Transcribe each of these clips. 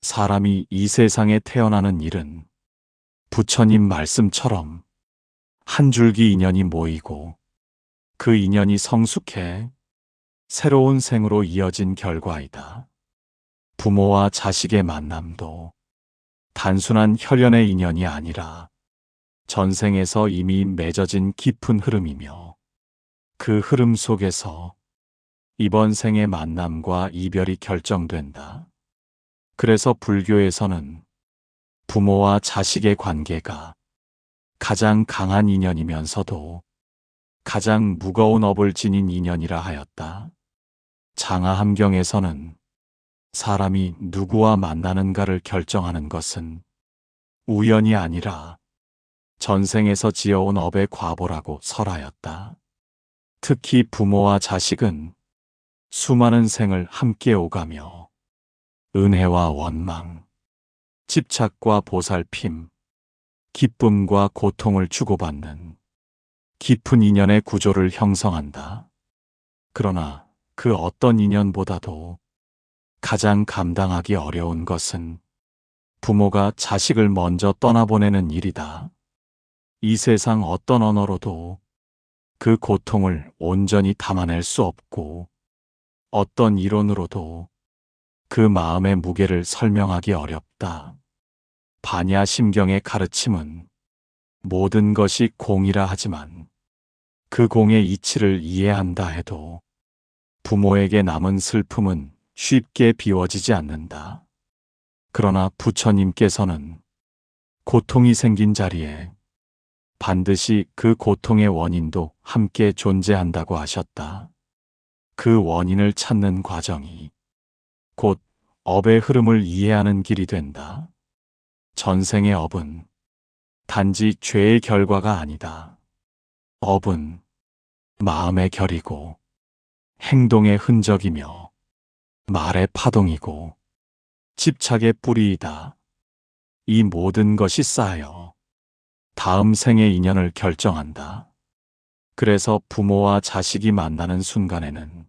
사람이 이 세상에 태어나는 일은 부처님 말씀처럼 한 줄기 인연이 모이고 그 인연이 성숙해 새로운 생으로 이어진 결과이다. 부모와 자식의 만남도 단순한 혈연의 인연이 아니라 전생에서 이미 맺어진 깊은 흐름이며 그 흐름 속에서 이번 생의 만남과 이별이 결정된다. 그래서 불교에서는 부모와 자식의 관계가 가장 강한 인연이면서도 가장 무거운 업을 지닌 인연이라 하였다. 장하함경에서는 사람이 누구와 만나는가를 결정하는 것은 우연이 아니라 전생에서 지어온 업의 과보라고 설하였다. 특히 부모와 자식은 수많은 생을 함께 오가며 은혜와 원망, 집착과 보살핌, 기쁨과 고통을 주고받는 깊은 인연의 구조를 형성한다. 그러나 그 어떤 인연보다도 가장 감당하기 어려운 것은 부모가 자식을 먼저 떠나보내는 일이다. 이 세상 어떤 언어로도 그 고통을 온전히 담아낼 수 없고 어떤 이론으로도 그 마음의 무게를 설명하기 어렵다. 반야심경의 가르침은 모든 것이 공이라 하지만 그 공의 이치를 이해한다 해도 부모에게 남은 슬픔은 쉽게 비워지지 않는다. 그러나 부처님께서는 고통이 생긴 자리에 반드시 그 고통의 원인도 함께 존재한다고 하셨다. 그 원인을 찾는 과정이 곧 업의 흐름을 이해하는 길이 된다. 전생의 업은 단지 죄의 결과가 아니다. 업은 마음의 결이고 행동의 흔적이며 말의 파동이고 집착의 뿌리이다. 이 모든 것이 쌓여 다음 생의 인연을 결정한다. 그래서 부모와 자식이 만나는 순간에는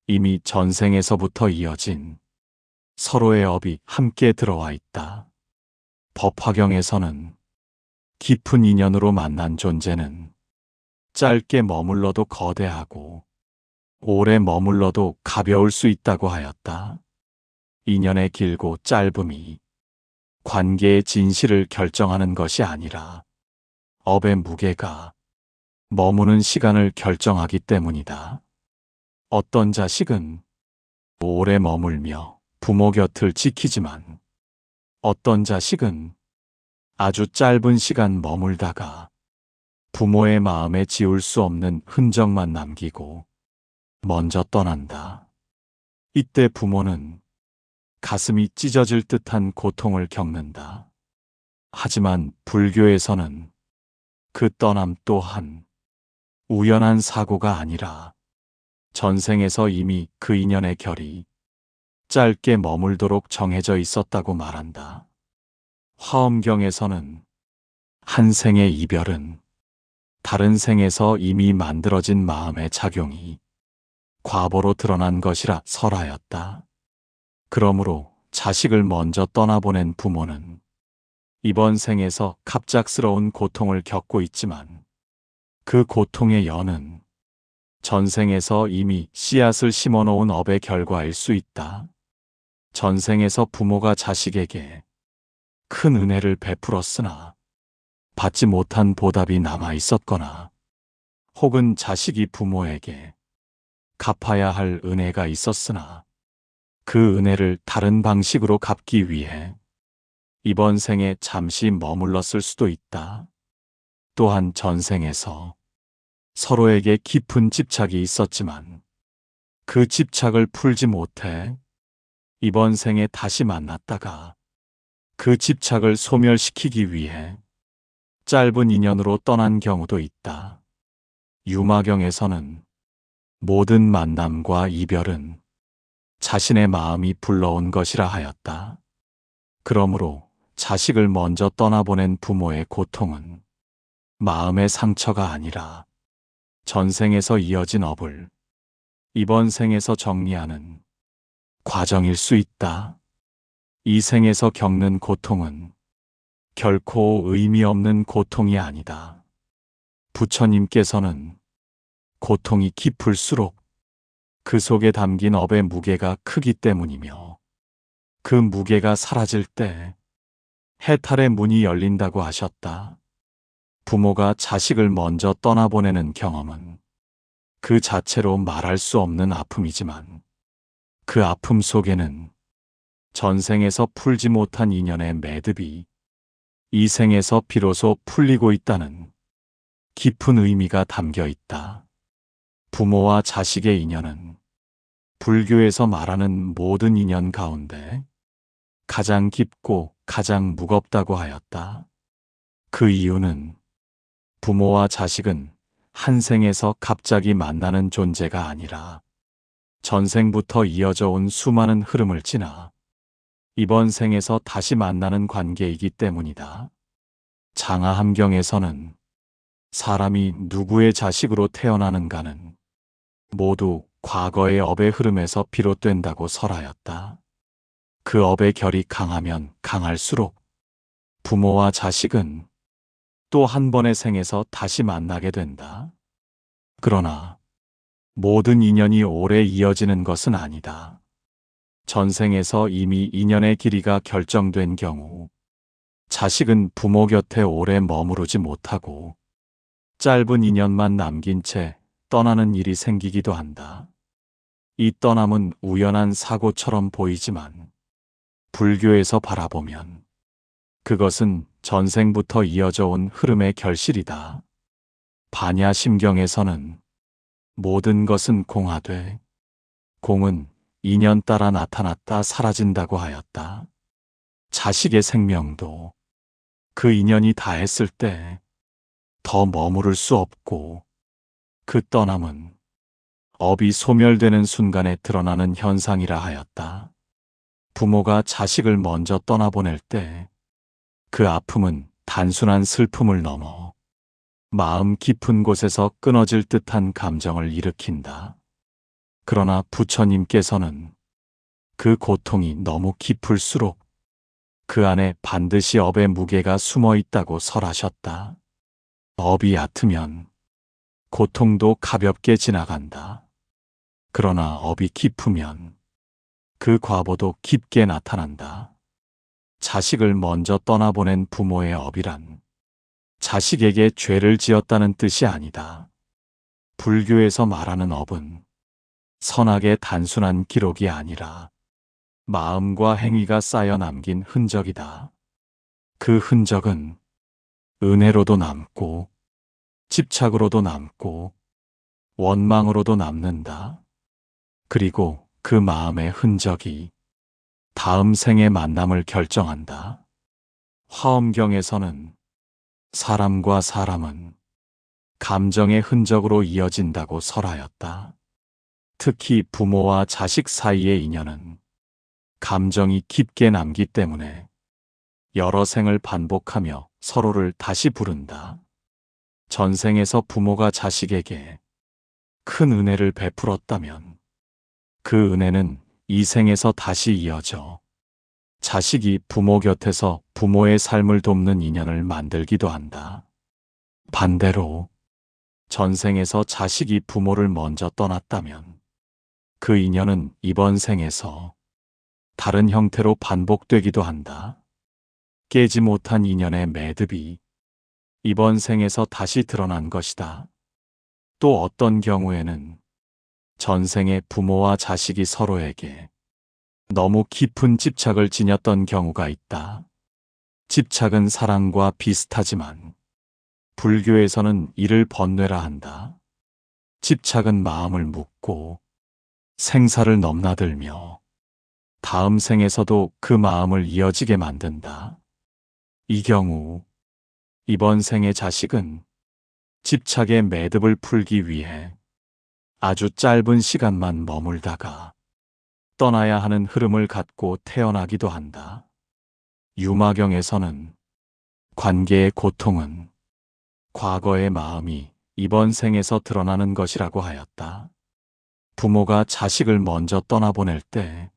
이미 전생에서부터 이어진 서로의 업이 함께 들어와 있다. 법화경에서는 깊은 인연으로 만난 존재는 짧게 머물러도 거대하고 오래 머물러도 가벼울 수 있다고 하였다. 인연의 길고 짧음이 관계의 진실을 결정하는 것이 아니라 업의 무게가 머무는 시간을 결정하기 때문이다. 어떤 자식은 오래 머물며 부모 곁을 지키지만 어떤 자식은 아주 짧은 시간 머물다가 부모의 마음에 지울 수 없는 흔적만 남기고 먼저 떠난다. 이때 부모는 가슴이 찢어질 듯한 고통을 겪는다. 하지만 불교에서는 그 떠남 또한 우연한 사고가 아니라 전생에서 이미 그 인연의 결이 짧게 머물도록 정해져 있었다고 말한다. 화엄경에서는 한 생의 이별은 다른 생에서 이미 만들어진 마음의 작용이 과보로 드러난 것이라 설하였다. 그러므로 자식을 먼저 떠나보낸 부모는 이번 생에서 갑작스러운 고통을 겪고 있지만 그 고통의 연은 전생에서 이미 씨앗을 심어놓은 업의 결과일 수 있다. 전생에서 부모가 자식에게 큰 은혜를 베풀었으나 받지 못한 보답이 남아 있었거나 혹은 자식이 부모에게 갚아야 할 은혜가 있었으나 그 은혜를 다른 방식으로 갚기 위해 이번 생에 잠시 머물렀을 수도 있다. 또한 전생에서 서로에게 깊은 집착이 있었지만 그 집착을 풀지 못해 이번 생에 다시 만났다가 그 집착을 소멸시키기 위해 짧은 인연으로 떠난 경우도 있다. 유마경에서는 모든 만남과 이별은 자신의 마음이 불러온 것이라 하였다. 그러므로 자식을 먼저 떠나보낸 부모의 고통은 마음의 상처가 아니라 전생에서 이어진 업을 이번 생에서 정리하는 과정일 수 있다. 이 생에서 겪는 고통은 결코 의미 없는 고통이 아니다. 부처님께서는 고통이 깊을수록 그 속에 담긴 업의 무게가 크기 때문이며 그 무게가 사라질 때 해탈의 문이 열린다고 하셨다. 부모가 자식을 먼저 떠나보내는 경험은 그 자체로 말할 수 없는 아픔이지만 그 아픔 속에는 전생에서 풀지 못한 인연의 매듭이 이 생에서 비로소 풀리고 있다는 깊은 의미가 담겨 있다. 부모와 자식의 인연은 불교에서 말하는 모든 인연 가운데 가장 깊고 가장 무겁다고 하였다. 그 이유는 부모와 자식은 한 생에서 갑자기 만나는 존재가 아니라 전생부터 이어져 온 수많은 흐름을 지나 이번 생에서 다시 만나는 관계이기 때문이다. 장하함경에서는 사람이 누구의 자식으로 태어나는가는 모두 과거의 업의 흐름에서 비롯된다고 설하였다. 그 업의 결이 강하면 강할수록 부모와 자식은 또 한 번의 생에서 다시 만나게 된다. 그러나 모든 인연이 오래 이어지는 것은 아니다. 전생에서 이미 인연의 길이가 결정된 경우 자식은 부모 곁에 오래 머무르지 못하고 짧은 인연만 남긴 채 떠나는 일이 생기기도 한다. 이 떠남은 우연한 사고처럼 보이지만 불교에서 바라보면 그것은 전생부터 이어져 온 흐름의 결실이다. 반야심경에서는 모든 것은 공하되 공은 인연 따라 나타났다 사라진다고 하였다. 자식의 생명도 그 인연이 다했을 때 더 머무를 수 없고 그 떠남은 업이 소멸되는 순간에 드러나는 현상이라 하였다. 부모가 자식을 먼저 떠나보낼 때 그 아픔은 단순한 슬픔을 넘어 마음 깊은 곳에서 끊어질 듯한 감정을 일으킨다. 그러나 부처님께서는 그 고통이 너무 깊을수록 그 안에 반드시 업의 무게가 숨어 있다고 설하셨다. 업이 얕으면 고통도 가볍게 지나간다. 그러나 업이 깊으면 그 과보도 깊게 나타난다. 자식을 먼저 떠나보낸 부모의 업이란 자식에게 죄를 지었다는 뜻이 아니다. 불교에서 말하는 업은 선악의 단순한 기록이 아니라 마음과 행위가 쌓여 남긴 흔적이다. 그 흔적은 은혜로도 남고 집착으로도 남고 원망으로도 남는다. 그리고 그 마음의 흔적이 다음 생의 만남을 결정한다. 화엄경에서는 사람과 사람은 감정의 흔적으로 이어진다고 설하였다. 특히 부모와 자식 사이의 인연은 감정이 깊게 남기 때문에 여러 생을 반복하며 서로를 다시 부른다. 전생에서 부모가 자식에게 큰 은혜를 베풀었다면 그 은혜는 이 생에서 다시 이어져 자식이 부모 곁에서 부모의 삶을 돕는 인연을 만들기도 한다. 반대로 전생에서 자식이 부모를 먼저 떠났다면 그 인연은 이번 생에서 다른 형태로 반복되기도 한다. 깨지 못한 인연의 매듭이 이번 생에서 다시 드러난 것이다. 또 어떤 경우에는 전생에 부모와 자식이 서로에게 너무 깊은 집착을 지녔던 경우가 있다. 집착은 사랑과 비슷하지만 불교에서는 이를 번뇌라 한다. 집착은 마음을 묶고 생사를 넘나들며 다음 생에서도 그 마음을 이어지게 만든다. 이 경우 이번 생의 자식은 집착의 매듭을 풀기 위해 아주 짧은 시간만 머물다가 떠나야 하는 흐름을 갖고 태어나기도 한다. 유마경에서는 관계의 고통은 과거의 마음이 이번 생에서 드러나는 것이라고 하였다. 부모가 자식을 먼저 떠나보낼 때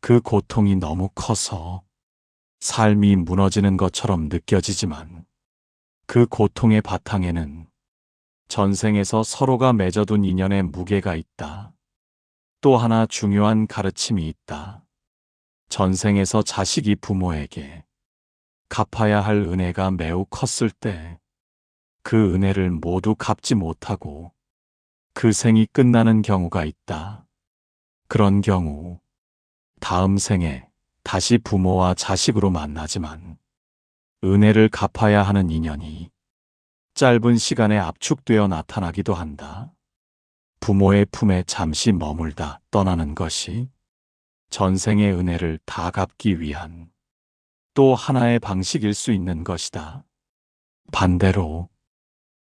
그 고통이 너무 커서 삶이 무너지는 것처럼 느껴지지만 그 고통의 바탕에는 전생에서 서로가 맺어둔 인연의 무게가 있다. 또 하나 중요한 가르침이 있다. 전생에서 자식이 부모에게 갚아야 할 은혜가 매우 컸을 때 그 은혜를 모두 갚지 못하고 그 생이 끝나는 경우가 있다. 그런 경우 다음 생에 다시 부모와 자식으로 만나지만 은혜를 갚아야 하는 인연이 짧은 시간에 압축되어 나타나기도 한다. 부모의 품에 잠시 머물다 떠나는 것이 전생의 은혜를 다 갚기 위한 또 하나의 방식일 수 있는 것이다. 반대로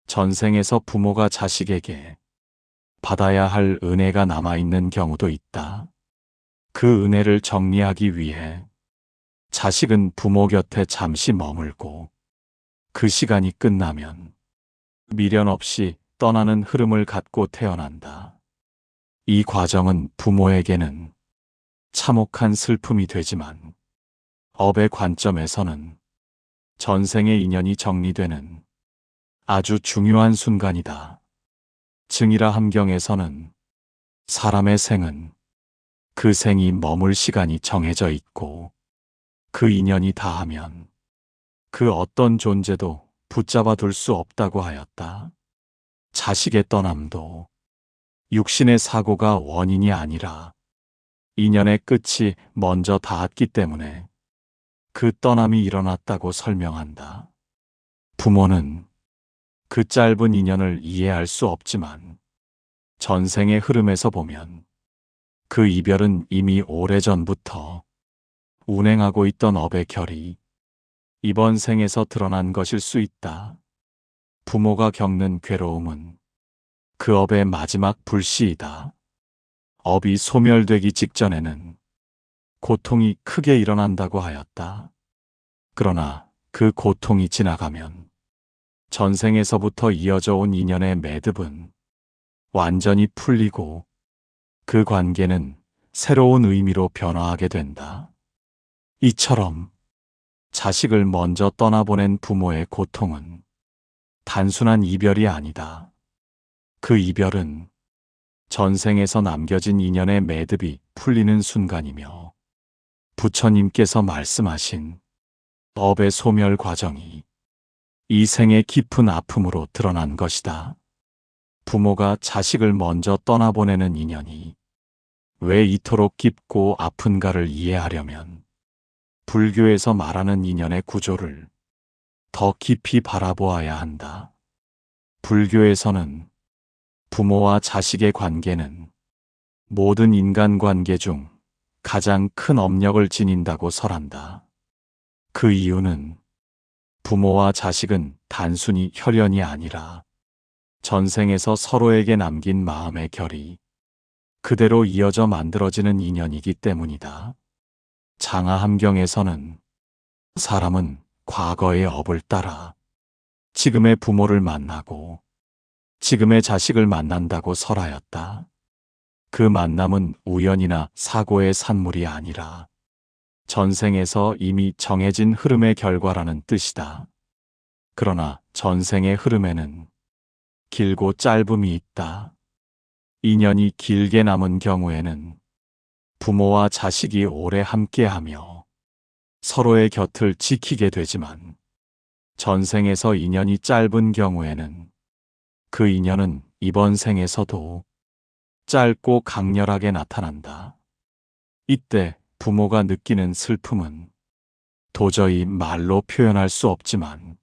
전생에서 부모가 자식에게 받아야 할 은혜가 남아있는 경우도 있다. 그 은혜를 정리하기 위해 자식은 부모 곁에 잠시 머물고 그 시간이 끝나면 미련 없이 떠나는 흐름을 갖고 태어난다. 이 과정은 부모에게는 참혹한 슬픔이 되지만 업의 관점에서는 전생의 인연이 정리되는 아주 중요한 순간이다. 증이라 함경에서는 사람의 생은 그 생이 머물 시간이 정해져 있고 그 인연이 다하면 그 어떤 존재도 붙잡아 둘 수 없다고 하였다. 자식의 떠남도 육신의 사고가 원인이 아니라 인연의 끝이 먼저 닿았기 때문에 그 떠남이 일어났다고 설명한다. 부모는 그 짧은 인연을 이해할 수 없지만 전생의 흐름에서 보면 그 이별은 이미 오래전부터 운행하고 있던 업의 결이 이번 생에서 드러난 것일 수 있다. 부모가 겪는 괴로움은 그 업의 마지막 불씨이다. 업이 소멸되기 직전에는 고통이 크게 일어난다고 하였다. 그러나 그 고통이 지나가면 전생에서부터 이어져 온 인연의 매듭은 완전히 풀리고 그 관계는 새로운 의미로 변화하게 된다. 이처럼 자식을 먼저 떠나보낸 부모의 고통은 단순한 이별이 아니다. 그 이별은 전생에서 남겨진 인연의 매듭이 풀리는 순간이며 부처님께서 말씀하신 업의 소멸 과정이 이 생의 깊은 아픔으로 드러난 것이다. 부모가 자식을 먼저 떠나보내는 인연이 왜 이토록 깊고 아픈가를 이해하려면 불교에서 말하는 인연의 구조를 더 깊이 바라보아야 한다. 불교에서는 부모와 자식의 관계는 모든 인간관계 중 가장 큰 업력을 지닌다고 설한다. 그 이유는 부모와 자식은 단순히 혈연이 아니라 전생에서 서로에게 남긴 마음의 결이 그대로 이어져 만들어지는 인연이기 때문이다. 장하함경에서는 사람은 과거의 업을 따라 지금의 부모를 만나고 지금의 자식을 만난다고 설하였다. 그 만남은 우연이나 사고의 산물이 아니라 전생에서 이미 정해진 흐름의 결과라는 뜻이다. 그러나 전생의 흐름에는 길고 짧음이 있다. 인연이 길게 남은 경우에는 부모와 자식이 오래 함께하며 서로의 곁을 지키게 되지만 전생에서 인연이 짧은 경우에는 그 인연은 이번 생에서도 짧고 강렬하게 나타난다. 이때 부모가 느끼는 슬픔은 도저히 말로 표현할 수 없지만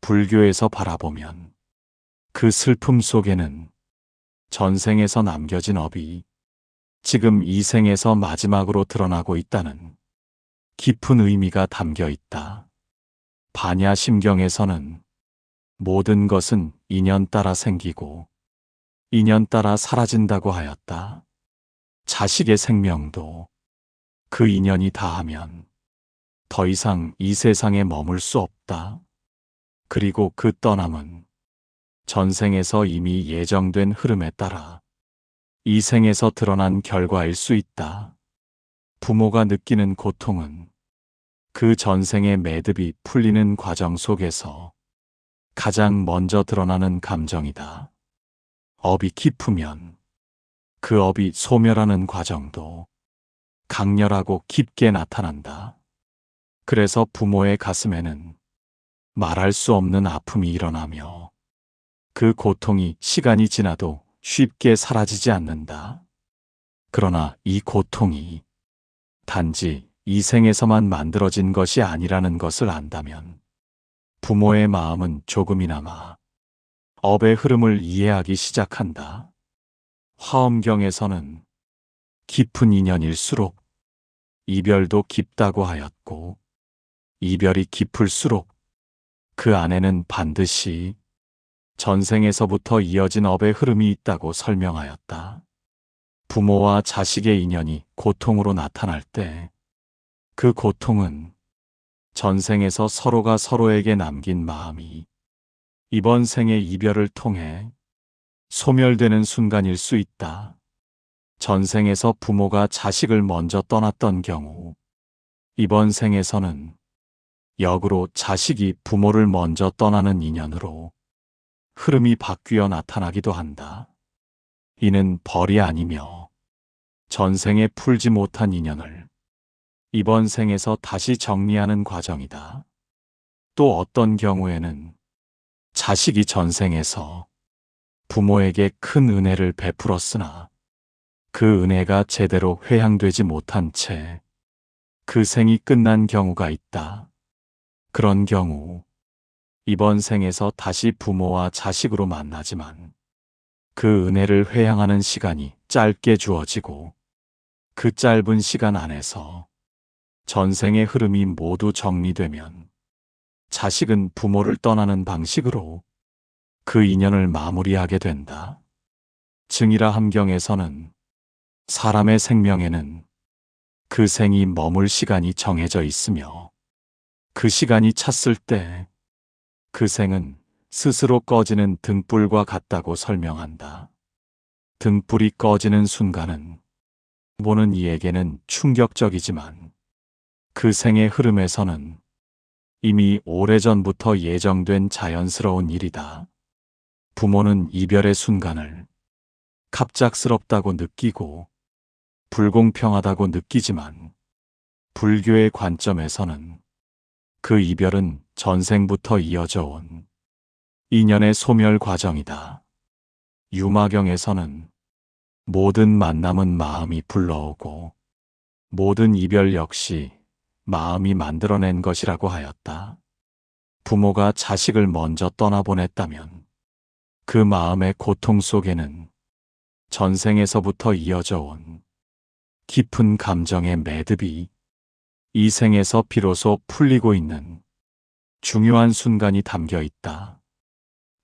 불교에서 바라보면 그 슬픔 속에는 전생에서 남겨진 업이 지금 이 생에서 마지막으로 드러나고 있다는 깊은 의미가 담겨 있다. 반야심경에서는 모든 것은 인연 따라 생기고 인연 따라 사라진다고 하였다. 자식의 생명도 그 인연이 다하면 더 이상 이 세상에 머물 수 없다. 그리고 그 떠남은 전생에서 이미 예정된 흐름에 따라 이 생에서 드러난 결과일 수 있다. 부모가 느끼는 고통은 그 전생의 매듭이 풀리는 과정 속에서 가장 먼저 드러나는 감정이다. 업이 깊으면 그 업이 소멸하는 과정도 강렬하고 깊게 나타난다. 그래서 부모의 가슴에는 말할 수 없는 아픔이 일어나며 그 고통이 시간이 지나도 쉽게 사라지지 않는다. 그러나 이 고통이 단지 이 생에서만 만들어진 것이 아니라는 것을 안다면 부모의 마음은 조금이나마 업의 흐름을 이해하기 시작한다. 화엄경에서는 깊은 인연일수록 이별도 깊다고 하였고, 이별이 깊을수록 그 안에는 반드시 전생에서부터 이어진 업의 흐름이 있다고 설명하였다. 부모와 자식의 인연이 고통으로 나타날 때 그 고통은 전생에서 서로가 서로에게 남긴 마음이 이번 생의 이별을 통해 소멸되는 순간일 수 있다. 전생에서 부모가 자식을 먼저 떠났던 경우 이번 생에서는 역으로 자식이 부모를 먼저 떠나는 인연으로 흐름이 바뀌어 나타나기도 한다. 이는 벌이 아니며 전생에 풀지 못한 인연을 이번 생에서 다시 정리하는 과정이다. 또 어떤 경우에는 자식이 전생에서 부모에게 큰 은혜를 베풀었으나 그 은혜가 제대로 회양되지 못한 채 그 생이 끝난 경우가 있다. 그런 경우 이번 생에서 다시 부모와 자식으로 만나지만 그 은혜를 회양하는 시간이 짧게 주어지고 그 짧은 시간 안에서 전생의 흐름이 모두 정리되면 자식은 부모를 떠나는 방식으로 그 인연을 마무리하게 된다. 증이라 함경에서는 사람의 생명에는 그 생이 머물 시간이 정해져 있으며 그 시간이 찼을 때 그 생은 스스로 꺼지는 등불과 같다고 설명한다. 등불이 꺼지는 순간은 보는 이에게는 충격적이지만 그 생의 흐름에서는 이미 오래전부터 예정된 자연스러운 일이다. 부모는 이별의 순간을 갑작스럽다고 느끼고 불공평하다고 느끼지만 불교의 관점에서는 그 이별은 전생부터 이어져 온 인연의 소멸 과정이다. 유마경에서는 모든 만남은 마음이 불러오고 모든 이별 역시 마음이 만들어낸 것이라고 하였다. 부모가 자식을 먼저 떠나보냈다면 그 마음의 고통 속에는 전생에서부터 이어져 온 깊은 감정의 매듭이 이 생에서 비로소 풀리고 있는 중요한 순간이 담겨 있다.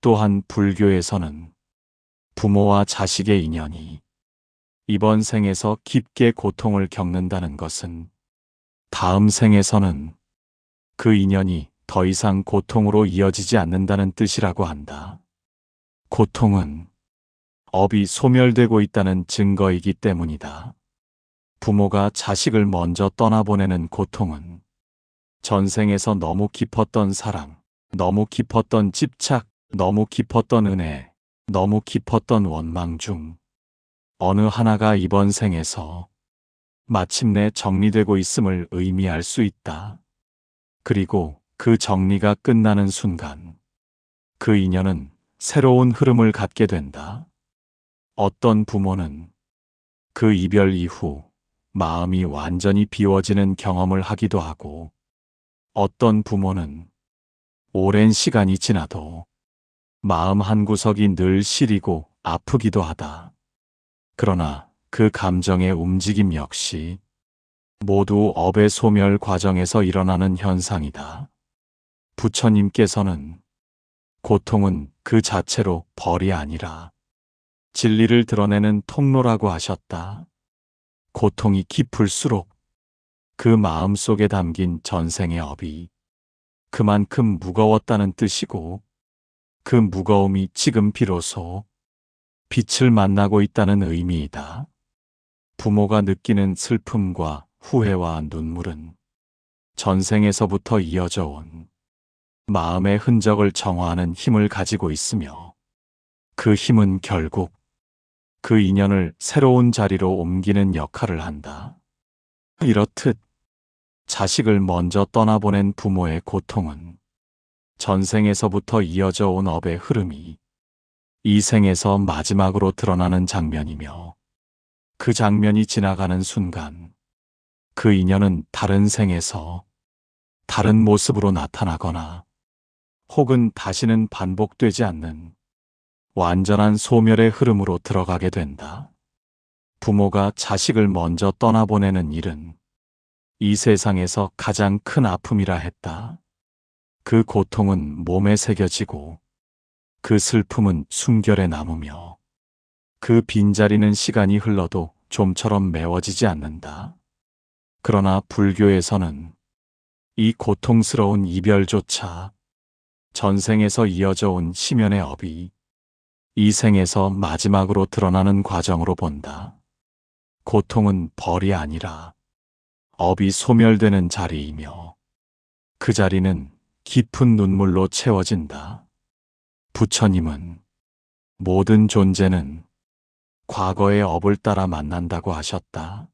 또한 불교에서는 부모와 자식의 인연이 이번 생에서 깊게 고통을 겪는다는 것은 다음 생에서는 그 인연이 더 이상 고통으로 이어지지 않는다는 뜻이라고 한다. 고통은 업이 소멸되고 있다는 증거이기 때문이다. 부모가 자식을 먼저 떠나보내는 고통은 전생에서 너무 깊었던 사랑, 너무 깊었던 집착, 너무 깊었던 은혜, 너무 깊었던 원망 중 어느 하나가 이번 생에서 마침내 정리되고 있음을 의미할 수 있다. 그리고 그 정리가 끝나는 순간 그 인연은 새로운 흐름을 갖게 된다. 어떤 부모는 그 이별 이후 마음이 완전히 비워지는 경험을 하기도 하고 어떤 부모는 오랜 시간이 지나도 마음 한구석이 늘 시리고 아프기도 하다. 그러나 그 감정의 움직임 역시 모두 업의 소멸 과정에서 일어나는 현상이다. 부처님께서는 고통은 그 자체로 벌이 아니라 진리를 드러내는 통로라고 하셨다. 고통이 깊을수록 그 마음 속에 담긴 전생의 업이 그만큼 무거웠다는 뜻이고 그 무거움이 지금 비로소 빛을 만나고 있다는 의미이다. 부모가 느끼는 슬픔과 후회와 눈물은 전생에서부터 이어져 온 마음의 흔적을 정화하는 힘을 가지고 있으며, 그 힘은 결국 그 인연을 새로운 자리로 옮기는 역할을 한다. 이렇듯 자식을 먼저 떠나보낸 부모의 고통은 전생에서부터 이어져 온 업의 흐름이 이 생에서 마지막으로 드러나는 장면이며, 그 장면이 지나가는 순간 그 인연은 다른 생에서 다른 모습으로 나타나거나 혹은 다시는 반복되지 않는 완전한 소멸의 흐름으로 들어가게 된다. 부모가 자식을 먼저 떠나보내는 일은 이 세상에서 가장 큰 아픔이라 했다. 그 고통은 몸에 새겨지고 그 슬픔은 숨결에 남으며 그 빈자리는 시간이 흘러도 좀처럼 메워지지 않는다. 그러나 불교에서는 이 고통스러운 이별조차 전생에서 이어져 온 심연의 업이 이 생에서 마지막으로 드러나는 과정으로 본다. 고통은 벌이 아니라 업이 소멸되는 자리이며, 그 자리는 깊은 눈물로 채워진다. 부처님은 모든 존재는 과거의 업을 따라 만난다고 하셨다.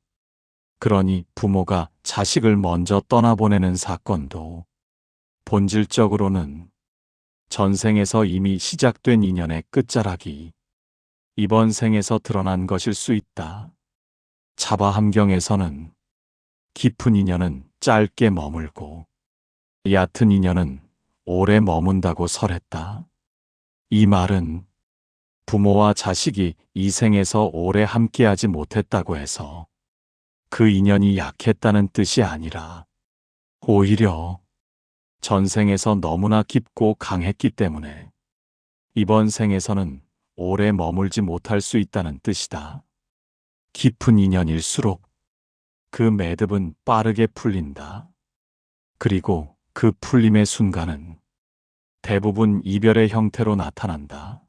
그러니 부모가 자식을 먼저 떠나보내는 사건도 본질적으로는 전생에서 이미 시작된 인연의 끝자락이 이번 생에서 드러난 것일 수 있다. 자바함경에서는 깊은 인연은 짧게 머물고 얕은 인연은 오래 머문다고 설했다. 이 말은 부모와 자식이 이 생에서 오래 함께하지 못했다고 해서 그 인연이 약했다는 뜻이 아니라, 오히려 전생에서 너무나 깊고 강했기 때문에 이번 생에서는 오래 머물지 못할 수 있다는 뜻이다. 깊은 인연일수록 그 매듭은 빠르게 풀린다. 그리고 그 풀림의 순간은 대부분 이별의 형태로 나타난다.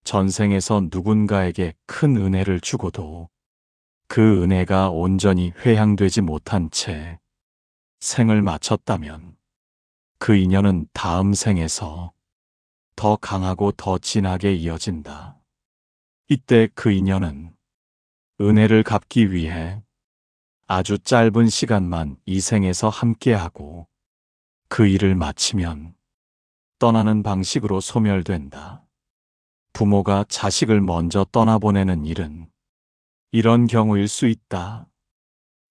전생에서 누군가에게 큰 은혜를 주고도 그 은혜가 온전히 회향되지 못한 채 생을 마쳤다면 그 인연은 다음 생에서 더 강하고 더 진하게 이어진다. 이때 그 인연은 은혜를 갚기 위해 아주 짧은 시간만 이 생에서 함께하고 그 일을 마치면 떠나는 방식으로 소멸된다. 부모가 자식을 먼저 떠나보내는 일은 이런 경우일 수 있다.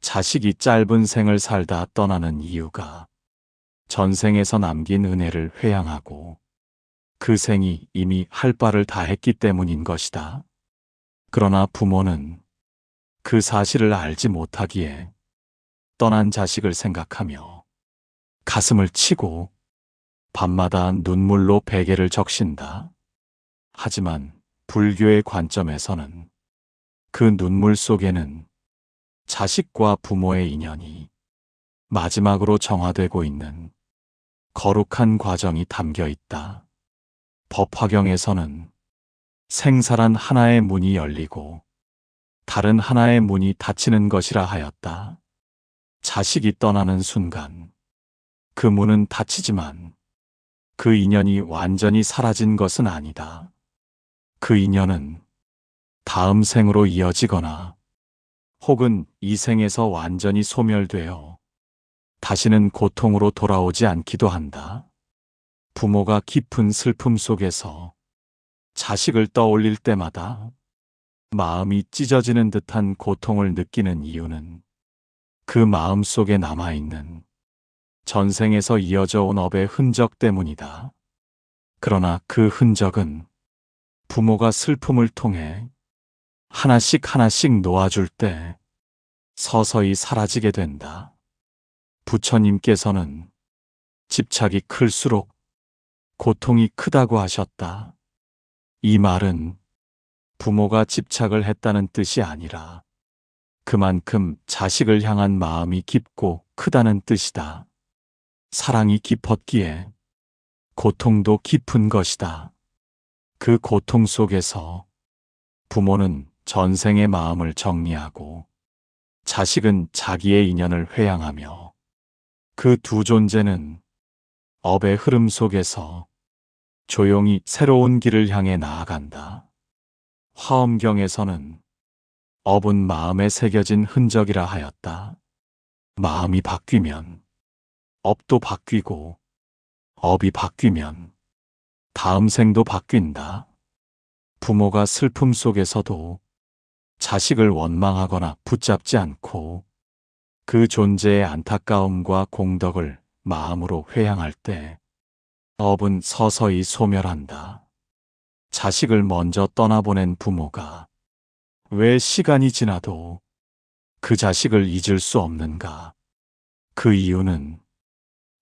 자식이 짧은 생을 살다 떠나는 이유가 전생에서 남긴 은혜를 회양하고 그 생이 이미 할 바를 다 했기 때문인 것이다. 그러나 부모는 그 사실을 알지 못하기에 떠난 자식을 생각하며 가슴을 치고 밤마다 눈물로 베개를 적신다. 하지만 불교의 관점에서는 그 눈물 속에는 자식과 부모의 인연이 마지막으로 정화되고 있는 거룩한 과정이 담겨 있다. 법화경에서는 생사란 하나의 문이 열리고 다른 하나의 문이 닫히는 것이라 하였다. 자식이 떠나는 순간 그 문은 닫히지만 그 인연이 완전히 사라진 것은 아니다. 그 인연은 다음 생으로 이어지거나 혹은 이 생에서 완전히 소멸되어 다시는 고통으로 돌아오지 않기도 한다. 부모가 깊은 슬픔 속에서 자식을 떠올릴 때마다 마음이 찢어지는 듯한 고통을 느끼는 이유는 그 마음 속에 남아있는 전생에서 이어져 온 업의 흔적 때문이다. 그러나 그 흔적은 부모가 슬픔을 통해 하나씩 하나씩 놓아줄 때 서서히 사라지게 된다. 부처님께서는 집착이 클수록 고통이 크다고 하셨다. 이 말은 부모가 집착을 했다는 뜻이 아니라 그만큼 자식을 향한 마음이 깊고 크다는 뜻이다. 사랑이 깊었기에 고통도 깊은 것이다. 그 고통 속에서 부모는 전생의 마음을 정리하고 자식은 자기의 인연을 회양하며 그 두 존재는 업의 흐름 속에서 조용히 새로운 길을 향해 나아간다. 화엄경에서는 업은 마음에 새겨진 흔적이라 하였다. 마음이 바뀌면 업도 바뀌고 업이 바뀌면 다음 생도 바뀐다. 부모가 슬픔 속에서도 자식을 원망하거나 붙잡지 않고 그 존재의 안타까움과 공덕을 마음으로 회양할 때 업은 서서히 소멸한다. 자식을 먼저 떠나보낸 부모가 왜 시간이 지나도 그 자식을 잊을 수 없는가? 그 이유는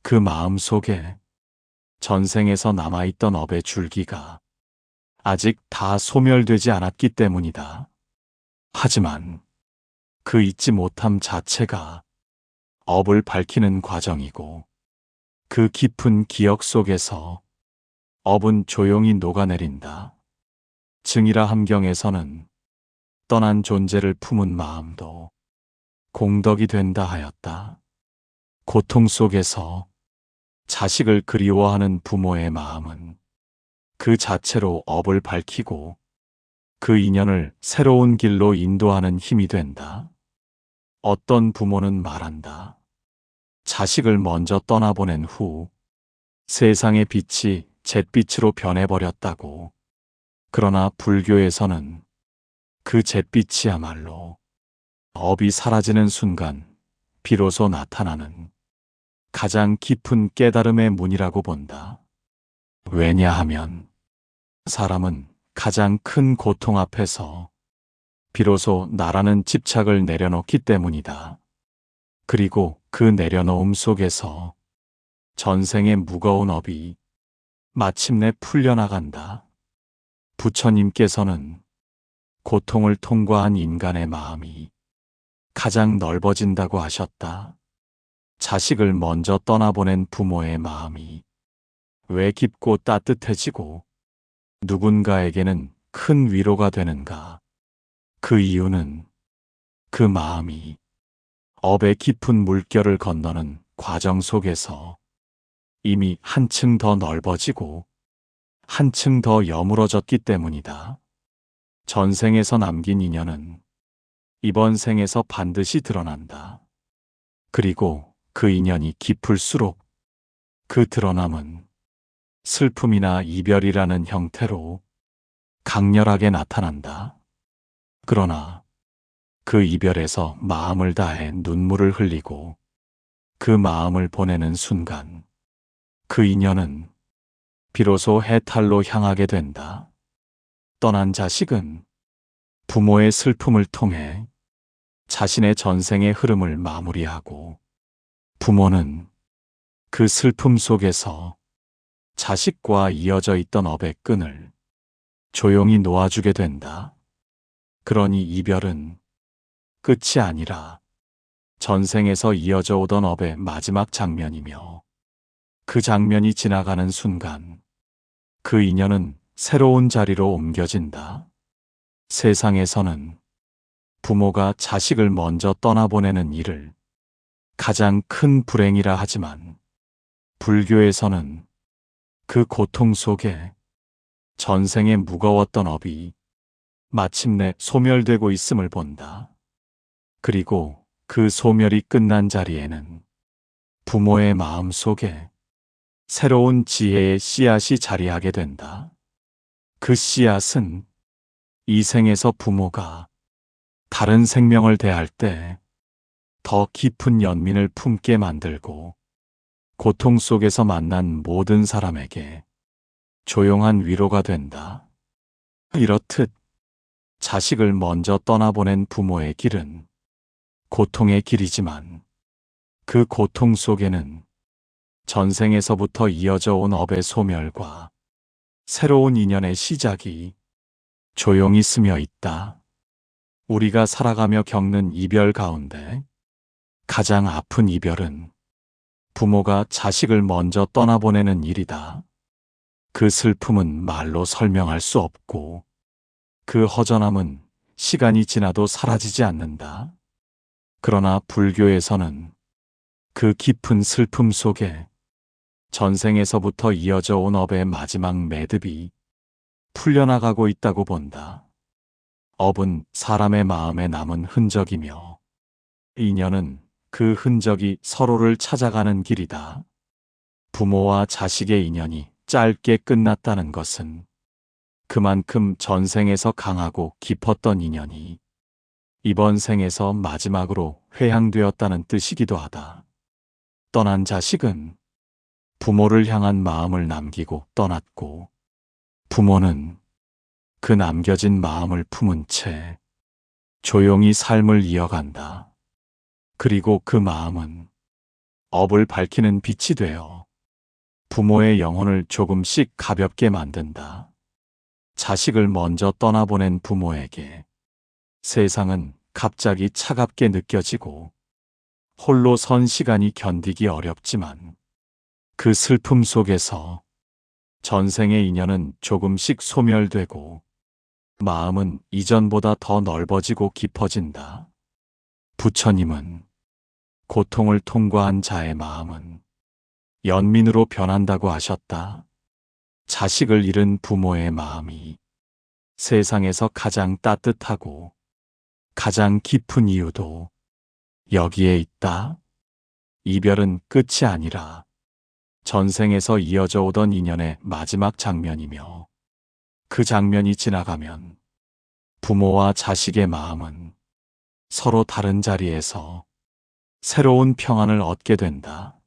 그 마음 속에 전생에서 남아있던 업의 줄기가 아직 다 소멸되지 않았기 때문이다. 하지만 그 잊지 못함 자체가 업을 밝히는 과정이고 그 깊은 기억 속에서 업은 조용히 녹아내린다. 증이라 함경에서는 떠난 존재를 품은 마음도 공덕이 된다 하였다. 고통 속에서 자식을 그리워하는 부모의 마음은 그 자체로 업을 밝히고 그 인연을 새로운 길로 인도하는 힘이 된다. 어떤 부모는 말한다. 자식을 먼저 떠나보낸 후 세상의 빛이 잿빛으로 변해버렸다고. 그러나 불교에서는 그 잿빛이야말로 업이 사라지는 순간 비로소 나타나는 가장 깊은 깨달음의 문이라고 본다. 왜냐하면 사람은 가장 큰 고통 앞에서 비로소 나라는 집착을 내려놓기 때문이다. 그리고 그 내려놓음 속에서 전생의 무거운 업이 마침내 풀려나간다. 부처님께서는 고통을 통과한 인간의 마음이 가장 넓어진다고 하셨다. 자식을 먼저 떠나보낸 부모의 마음이 왜 깊고 따뜻해지고 누군가에게는 큰 위로가 되는가? 그 이유는 그 마음이 업의 깊은 물결을 건너는 과정 속에서 이미 한층 더 넓어지고 한층 더 여물어졌기 때문이다. 전생에서 남긴 인연은 이번 생에서 반드시 드러난다. 그리고 그 인연이 깊을수록 그 드러남은 슬픔이나 이별이라는 형태로 강렬하게 나타난다. 그러나 그 이별에서 마음을 다해 눈물을 흘리고 그 마음을 보내는 순간 그 인연은 비로소 해탈로 향하게 된다. 떠난 자식은 부모의 슬픔을 통해 자신의 전생의 흐름을 마무리하고 부모는 그 슬픔 속에서 자식과 이어져 있던 업의 끈을 조용히 놓아주게 된다. 그러니 이별은 끝이 아니라 전생에서 이어져 오던 업의 마지막 장면이며 그 장면이 지나가는 순간 그 인연은 새로운 자리로 옮겨진다. 세상에서는 부모가 자식을 먼저 떠나보내는 일을 가장 큰 불행이라 하지만 불교에서는 그 고통 속에 전생에 무거웠던 업이 마침내 소멸되고 있음을 본다. 그리고 그 소멸이 끝난 자리에는 부모의 마음 속에 새로운 지혜의 씨앗이 자리하게 된다. 그 씨앗은 이 생에서 부모가 다른 생명을 대할 때 더 깊은 연민을 품게 만들고 고통 속에서 만난 모든 사람에게 조용한 위로가 된다. 이렇듯 자식을 먼저 떠나보낸 부모의 길은 고통의 길이지만 그 고통 속에는 전생에서부터 이어져 온 업의 소멸과 새로운 인연의 시작이 조용히 스며 있다. 우리가 살아가며 겪는 이별 가운데 가장 아픈 이별은 부모가 자식을 먼저 떠나보내는 일이다. 그 슬픔은 말로 설명할 수 없고 그 허전함은 시간이 지나도 사라지지 않는다. 그러나 불교에서는 그 깊은 슬픔 속에 전생에서부터 이어져 온 업의 마지막 매듭이 풀려나가고 있다고 본다. 업은 사람의 마음에 남은 흔적이며 인연은 그 흔적이 서로를 찾아가는 길이다. 부모와 자식의 인연이 짧게 끝났다는 것은 그만큼 전생에서 강하고 깊었던 인연이 이번 생에서 마지막으로 회향되었다는 뜻이기도 하다. 떠난 자식은 부모를 향한 마음을 남기고 떠났고, 부모는 그 남겨진 마음을 품은 채 조용히 삶을 이어간다. 그리고 그 마음은 업을 밝히는 빛이 되어 부모의 영혼을 조금씩 가볍게 만든다. 자식을 먼저 떠나보낸 부모에게 세상은 갑자기 차갑게 느껴지고 홀로 선 시간이 견디기 어렵지만 그 슬픔 속에서 전생의 인연은 조금씩 소멸되고 마음은 이전보다 더 넓어지고 깊어진다. 부처님은 고통을 통과한 자의 마음은 연민으로 변한다고 하셨다. 자식을 잃은 부모의 마음이 세상에서 가장 따뜻하고 가장 깊은 이유도 여기에 있다. 이별은 끝이 아니라 전생에서 이어져 오던 인연의 마지막 장면이며 그 장면이 지나가면 부모와 자식의 마음은 서로 다른 자리에서 새로운 평안을 얻게 된다.